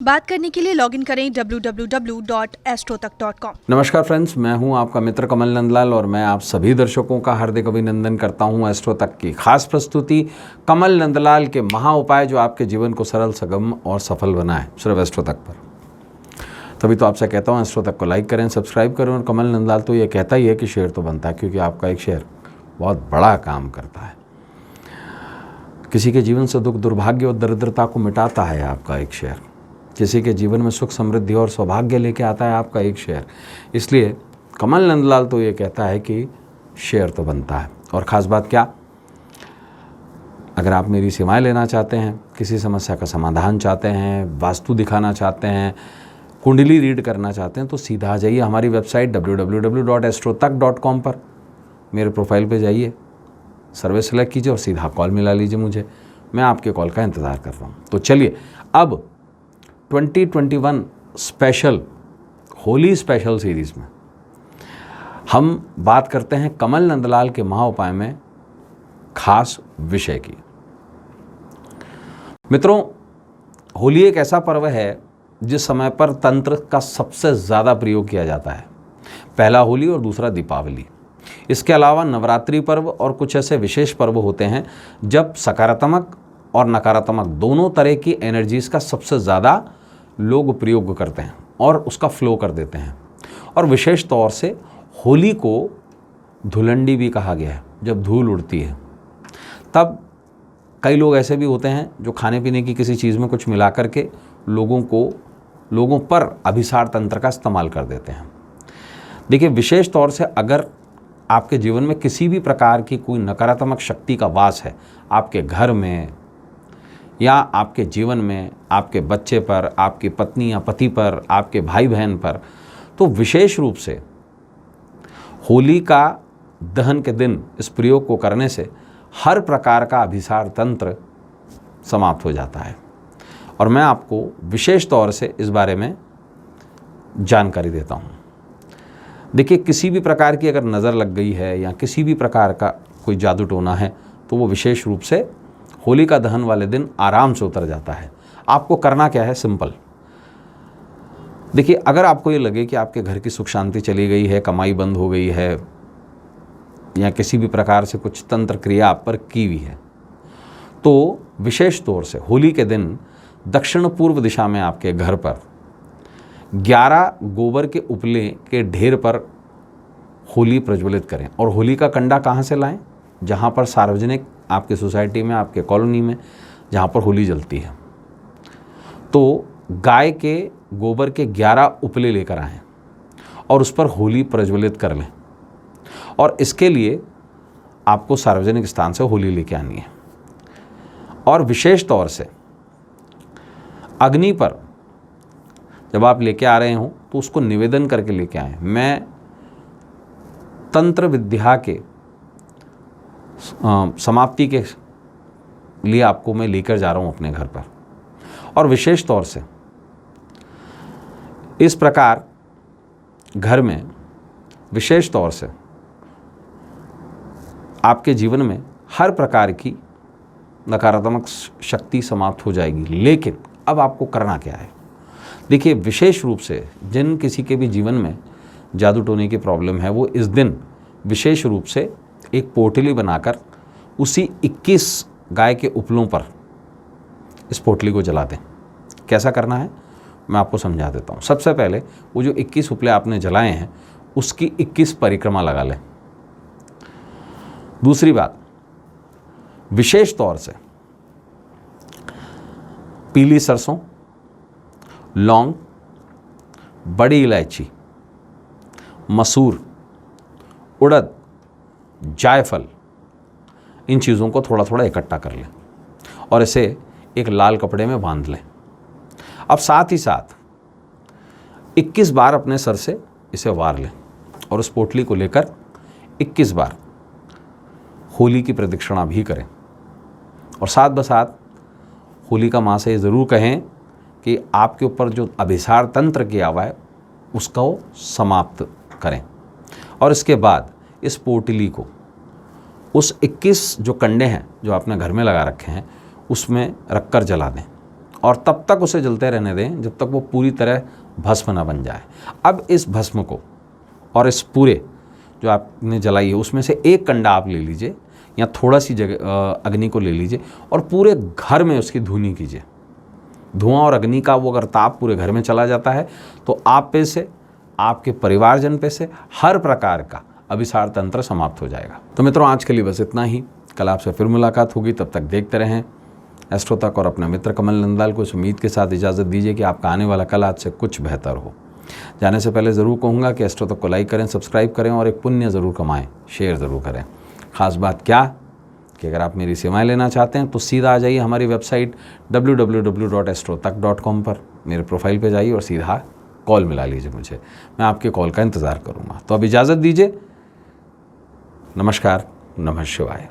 बात करने के लिए लॉगिन करें www.astrotak.com। नमस्कार फ्रेंड्स, मैं हूं आपका मित्र कमल नंदलाल और मैं आप सभी दर्शकों का हार्दिक अभिनंदन करता हूं एस्ट्रो तक की खास प्रस्तुति कमल नंदलाल के महा उपाय जो आपके जीवन को सरल, सुगम और सफल बनाए, सिर्फ एस्ट्रो तक पर। तभी तो आपसे कहता हूं एस्ट्रो तक को लाइक करें, सब्सक्राइब करें। और कमल नंदलाल तो ये कहता ही है कि शेयर तो बनता है, क्योंकि आपका एक शेयर बहुत बड़ा काम करता है। किसी के जीवन से दुख, दुर्भाग्य और दरिद्रता को मिटाता है आपका एक शेयर। किसी के जीवन में सुख, समृद्धि और सौभाग्य लेके आता है आपका एक शेयर। इसलिए कमल नंदलाल तो ये कहता है कि शेयर तो बनता है। और ख़ास बात क्या, अगर आप मेरी सेवाएं लेना चाहते हैं, किसी समस्या का समाधान चाहते हैं, वास्तु दिखाना चाहते हैं, कुंडली रीड करना चाहते हैं, तो सीधा आ जाइए हमारी वेबसाइट www.astrotak.com पर। मेरे प्रोफाइल पे जाइए, सर्वे सेलेक्ट कीजिए और सीधा कॉल मिला लीजिए मुझे। मैं आपके कॉल का इंतज़ार कर रहा हूँ। तो चलिए अब 2021 स्पेशल, होली स्पेशल सीरीज़ में हम बात करते हैं कमल नंदलाल के महा उपाय में खास विषय की। मित्रों, होली एक ऐसा पर्व है जिस समय पर तंत्र का सबसे ज़्यादा प्रयोग किया जाता है। पहला होली और दूसरा दीपावली। इसके अलावा नवरात्रि पर्व और कुछ ऐसे विशेष पर्व होते हैं जब सकारात्मक और नकारात्मक दोनों तरह की एनर्जीज़ का सबसे ज़्यादा लोग प्रयोग करते हैं और उसका फ्लो कर देते हैं। और विशेष तौर से होली को धुलंडी भी कहा गया है। जब धूल उड़ती है तब कई लोग ऐसे भी होते हैं जो खाने पीने की किसी चीज़ में कुछ मिला करके लोगों पर अभिसार तंत्र का इस्तेमाल कर देते हैं। देखिए, विशेष तौर से अगर आपके जीवन में किसी भी प्रकार की कोई नकारात्मक शक्ति का वास है, आपके घर में या आपके जीवन में, आपके बच्चे पर, आपकी पत्नी या पति पर, आपके भाई बहन पर, तो विशेष रूप से होली का दहन के दिन इस प्रयोग को करने से हर प्रकार का अभिसार तंत्र समाप्त हो जाता है। और मैं आपको विशेष तौर से इस बारे में जानकारी देता हूँ। देखिए, किसी भी प्रकार की अगर नज़र लग गई है या किसी भी प्रकार का कोई जादू टोना है तो वो विशेष रूप से होली का दहन वाले दिन आराम से उतर जाता है। आपको करना क्या है, सिंपल। देखिए, अगर आपको ये लगे कि आपके घर की सुख शांति चली गई है, कमाई बंद हो गई है या किसी भी प्रकार से कुछ तंत्र क्रिया आप पर की हुई है, तो विशेष तौर से होली के दिन दक्षिण पूर्व दिशा में आपके घर पर 11 गोबर के उपले के ढेर पर होली प्रज्वलित करें। और होली का कंडा कहाँ से लाएं? जहाँ पर सार्वजनिक, आपके सोसाइटी में, आपके कॉलोनी में जहाँ पर होली जलती है, तो गाय के गोबर के 11 उपले लेकर आएँ और उस पर होली प्रज्वलित कर लें। और इसके लिए आपको सार्वजनिक स्थान से होली लेके आनी है। और विशेष तौर से अग्नि पर जब आप लेके आ रहे हों तो उसको निवेदन करके लेके आएँ, मैं तंत्र विद्या के समाप्ति के लिए आपको मैं लेकर जा रहा हूँ अपने घर पर। और विशेष तौर से इस प्रकार घर में विशेष तौर से आपके जीवन में हर प्रकार की नकारात्मक शक्ति समाप्त हो जाएगी। लेकिन अब आपको करना क्या है? देखिए, विशेष रूप से जिन किसी के भी जीवन में जादू टोने की प्रॉब्लम है, वो इस दिन विशेष रूप से एक पोटली बनाकर उसी 21 गाय के उपलों पर इस पोटली को जला दें। कैसा करना है मैं आपको समझा देता हूँ। सबसे पहले वो जो 21 उपले आपने जलाए हैं उसकी 21 परिक्रमा लगा लें। दूसरी बात, विशेष तौर से पीली सरसों, लौंग, बड़ी इलायची, मसूर, उड़द, जायफल, इन चीज़ों को थोड़ा थोड़ा इकट्ठा कर लें और इसे एक लाल कपड़े में बांध लें। अब साथ ही साथ 21 बार अपने सर से इसे वार लें और उस पोटली को लेकर 21 बार होली की प्रदक्षिणा भी करें। और साथ बसाथ होलिका माँ से ज़रूर कहें कि आपके ऊपर जो अभिसार तंत्र किया हुआ है उसको समाप्त करें। और इसके बाद इस पोटली को उस 21 जो कंडे हैं जो आपने घर में लगा रखे हैं उसमें रखकर जला दें और तब तक उसे जलते रहने दें जब तक वो पूरी तरह भस्म ना बन जाए। अब इस भस्म को और इस पूरे जो आपने जलाई है उसमें से एक कंडा आप ले लीजिए या थोड़ा सी जगह अग्नि को ले लीजिए और पूरे घर में उसकी धुनी कीजिए। धुआं और अग्नि का वो अगर ताप पूरे घर में चला जाता है तो आप पे से, आपके परिवारजन पे से हर प्रकार का अभिसार तंत्र समाप्त हो जाएगा। तो मित्रों, आज के लिए बस इतना ही। कल आपसे फिर मुलाकात होगी, तब तक देखते रहें एस्ट्रो तक और अपने मित्र कमल नंदाल को इस उम्मीद के साथ इजाज़त दीजिए कि आपका आने वाला कल आज से कुछ बेहतर हो। जाने से पहले ज़रूर कहूँगा कि एस्ट्रो तक को लाइक करें, सब्सक्राइब करें और एक पुण्य ज़रूर कमाएं, शेयर ज़रूर करें। ख़ास बात क्या कि अगर आप मेरी सेवाएं लेना चाहते हैं तो सीधा आ जाइए हमारी वेबसाइट www.astrotak.com पर, मेरे प्रोफाइल पे जाइए और सीधा कॉल मिला लीजिए मुझे। मैं आपके कॉल का इंतज़ार करूँगा। तो अब इजाज़त दीजिए। नमस्कार, नमः शिवाय।